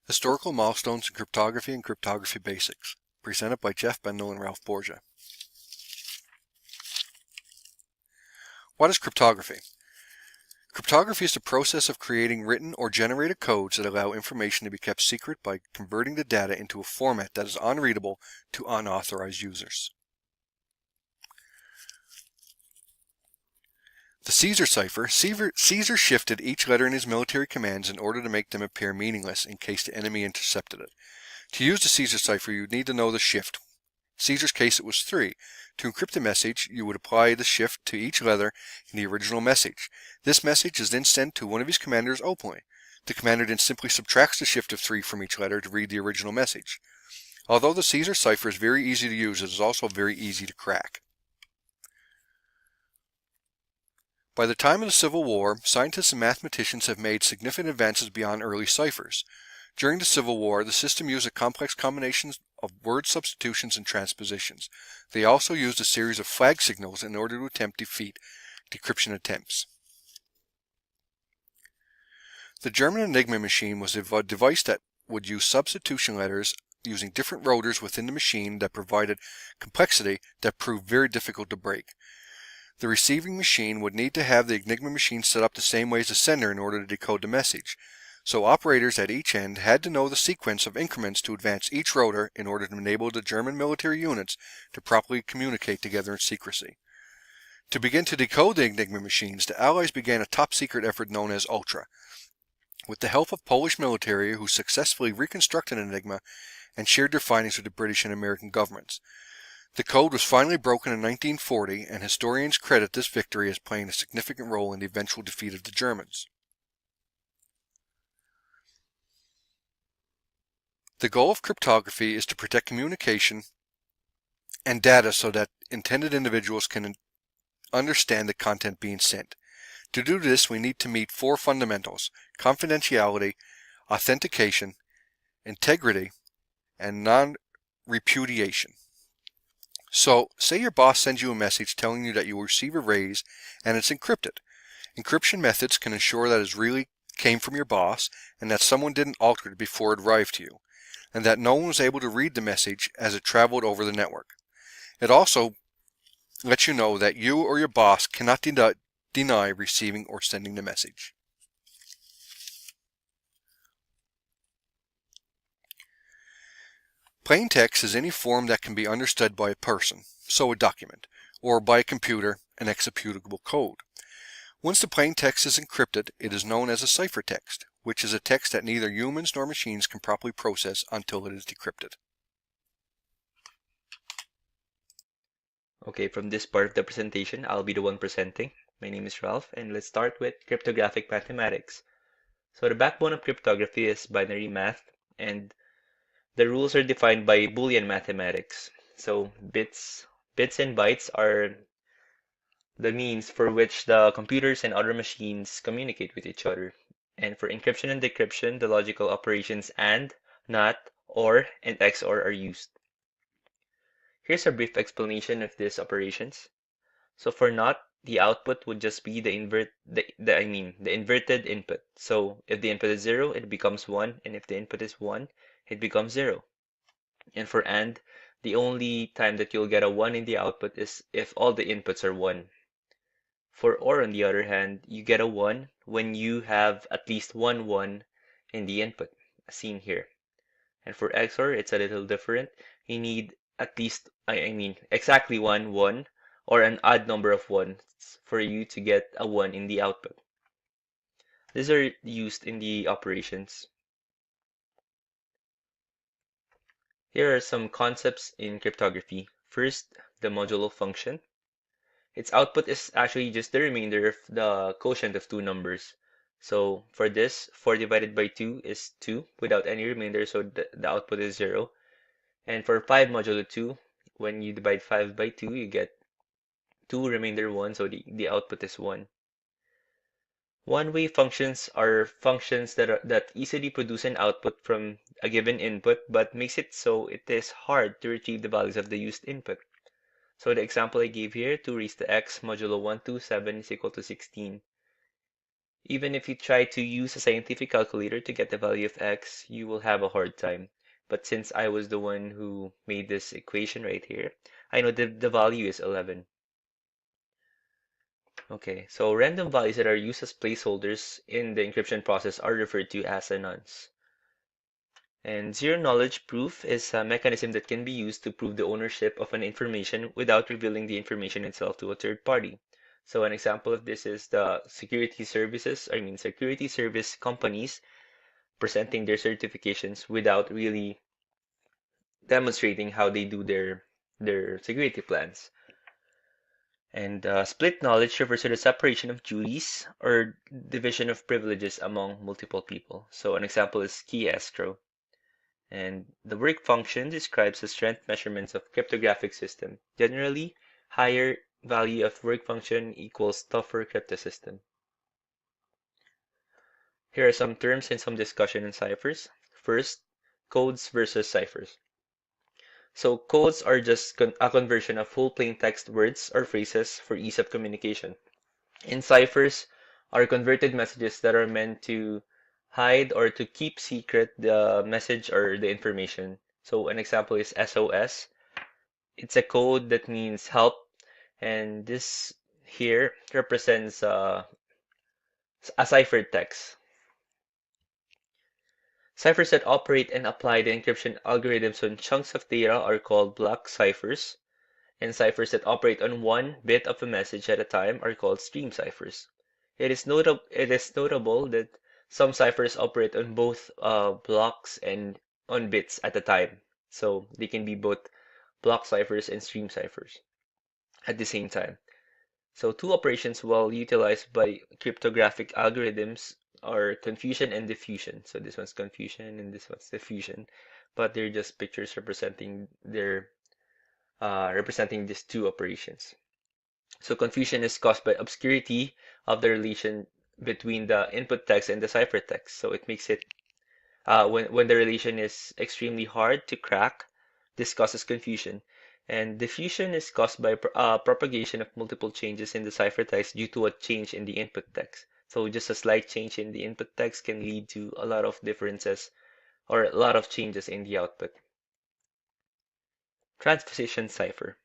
Historical Milestones in Cryptography and Cryptography Basics, presented by Jeff Bendell and Ralph Borja. What is cryptography? Cryptography is the process of creating written or generated codes that allow information to be kept secret by converting the data into a format that is unreadable to unauthorized users. The Caesar cipher. Caesar shifted each letter in his military commands in order to make them appear meaningless in case the enemy intercepted it. To use the Caesar cipher, you would need to know the shift. In Caesar's case, it was 3. To encrypt a message, you would apply the shift to each letter in the original message. This message is then sent to one of his commanders openly. The commander then simply subtracts the shift of 3 from each letter to read the original message. Although the Caesar cipher is very easy to use, it is also very easy to crack. By the time of the Civil War, scientists and mathematicians have made significant advances beyond early ciphers. During the Civil War, the system used a complex combination of word substitutions and transpositions. They also used a series of flag signals in order to attempt defeat decryption attempts. The German Enigma machine was a device that would use substitution letters using different rotors within the machine that provided complexity that proved very difficult to break. The receiving machine would need to have the Enigma machine set up the same way as the sender in order to decode the message. So operators at each end had to know the sequence of increments to advance each rotor in order to enable the German military units to properly communicate together in secrecy. To begin to decode the Enigma machines, the Allies began a top-secret effort known as Ultra, with the help of Polish military who successfully reconstructed Enigma and shared their findings with the British and American governments. The code was finally broken in 1940, and historians credit this victory as playing a significant role in the eventual defeat of the Germans. The goal of cryptography is to protect communication and data so that intended individuals can understand the content being sent. To do this, we need to meet 4 fundamentals: confidentiality, authentication, integrity, and non-repudiation. So, say your boss sends you a message telling you that you will receive a raise and it's encrypted. Encryption methods can ensure that it really came from your boss and that someone didn't alter it before it arrived to you, and that no one was able to read the message as it traveled over the network. It also lets you know that you or your boss cannot deny receiving or sending the message. Plain text is any form that can be understood by a person, so a document, or by a computer, an executable code. Once the plain text is encrypted, it is known as a ciphertext, which is a text that neither humans nor machines can properly process until it is decrypted. Okay, from this part of the presentation, I'll be the one presenting. My name is Ralph, and let's start with cryptographic mathematics. So the backbone of cryptography is binary math, and the rules are defined by Boolean mathematics. So bits and bytes are the means for which the computers and other machines communicate with each other. And for encryption and decryption, the logical operations AND, NOT, OR, and XOR are used. Here's a brief explanation of these operations. So for NOT, the output would just be the inverted input. So if the input is 0, it becomes 1, and if the input is 1, it becomes 0. And for AND, the only time that you'll get a 1 in the output is if all the inputs are 1. For OR, on the other hand, you get a 1 when you have at least one 1 in the input, as seen here. And for XOR, it's a little different. You need at least, exactly one 1 or an odd number of 1s for you to get a 1 in the output. These are used in the operations. Here are some concepts in cryptography. First, the modulo function. Its output is actually just the remainder of the quotient of 2 numbers. So for this, 4 divided by 2 is 2 without any remainder, so the output is 0. And for 5 modulo 2, when you divide 5 by 2, you get 2 remainder 1, so the output is 1. One-way functions are functions that easily produce an output from a given input, but makes it so it is hard to retrieve the values of the used input. So the example I gave here, 2 raised to x modulo 127 is equal to 16. Even if you try to use a scientific calculator to get the value of x, you will have a hard time. But since I was the one who made this equation right here, I know that the value is 11. Okay, so random values that are used as placeholders in the encryption process are referred to as nonce. And zero-knowledge proof is a mechanism that can be used to prove the ownership of an information without revealing the information itself to a third party. So an example of this is the security service companies presenting their certifications without really demonstrating how they do their security plans. And split knowledge refers to the separation of duties or division of privileges among multiple people. So an example is key escrow. And the work function describes the strength measurements of cryptographic system. Generally, higher value of work function equals tougher crypto system. Here are some terms and some discussion in ciphers. First, codes versus ciphers. So codes are just a conversion of full plain text words or phrases for ease of communication. And ciphers are converted messages that are meant to hide or to keep secret the message or the information. So an example is SOS. It's a code that means help, and this here represents a ciphered text. Ciphers that operate and apply the encryption algorithms on chunks of data are called block ciphers, and ciphers that operate on one bit of a message at a time are called stream ciphers. It is notable that some ciphers operate on both blocks and on bits at a time, so they can be both block ciphers and stream ciphers at the same time. So two operations well utilized by cryptographic algorithms are confusion and diffusion. So this one's confusion and this one's diffusion, but they're just pictures representing representing these two operations. So confusion is caused by obscurity of the relation between the input text and the ciphertext. So it makes it when the relation is extremely hard to crack, this causes confusion. And diffusion is caused by propagation of multiple changes in the ciphertext due to a change in the input text. So just a slight change in the input text can lead to a lot of differences or a lot of changes in the output. Transposition cipher.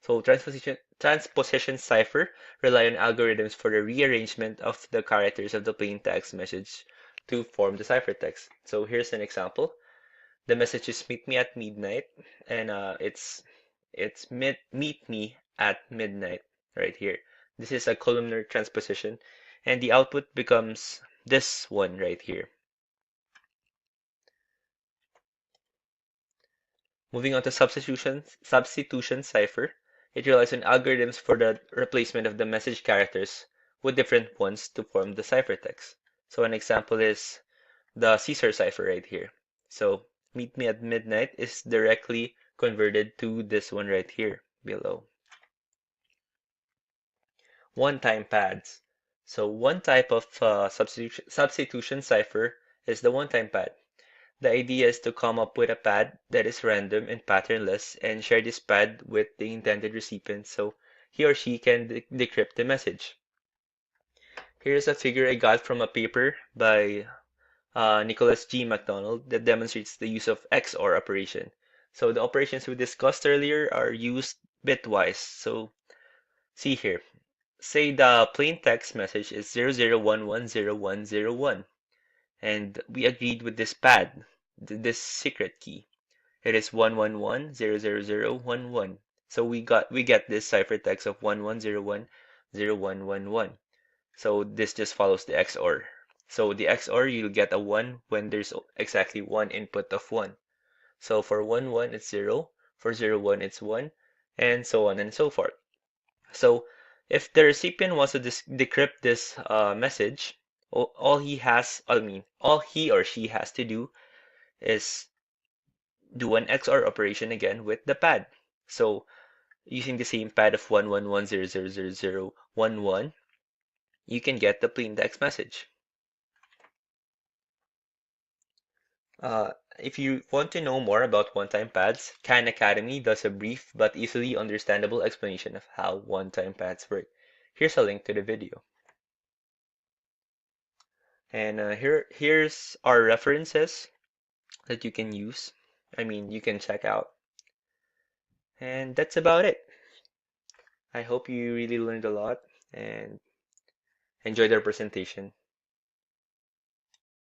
So transposition cipher rely on algorithms for the rearrangement of the characters of the plain text message to form the ciphertext. So here's an example. The message is meet me at midnight, and it's meet me at midnight right here. This is a columnar transposition, and the output becomes this one right here. Moving on to substitution cipher, it relies on algorithms for the replacement of the message characters with different ones to form the ciphertext. So an example is the Caesar cipher right here. So meet me at midnight is directly converted to this one right here below. One-time pads. So one type of substitution cipher is the one-time pad. The idea is to come up with a pad that is random and patternless and share this pad with the intended recipient so he or she can decrypt the message. Here's a figure I got from a paper by Nicholas G. MacDonald that demonstrates the use of XOR operation. So the operations we discussed earlier are used bitwise. So see here, say the plain text message is 00110101, and we agreed with this pad, this secret key. It is 111000011. So we get this ciphertext of 11010111. So this just follows the XOR. So the XOR, you'll get a 1 when there's exactly one input of 1. So for 1, 1, it's 0. For 0, 1, it's 1. And so on and so forth. So if the recipient wants to decrypt this message, all he or she has to do is do an XOR operation again with the pad. So using the same pad of 111000011, you can get the plain text message. If you want to know more about one-time pads, Khan Academy does a brief but easily understandable explanation of how one-time pads work. Here's a link to the video. And here's our references that you can use. You can check out. And that's about it. I hope you really learned a lot and enjoyed our presentation.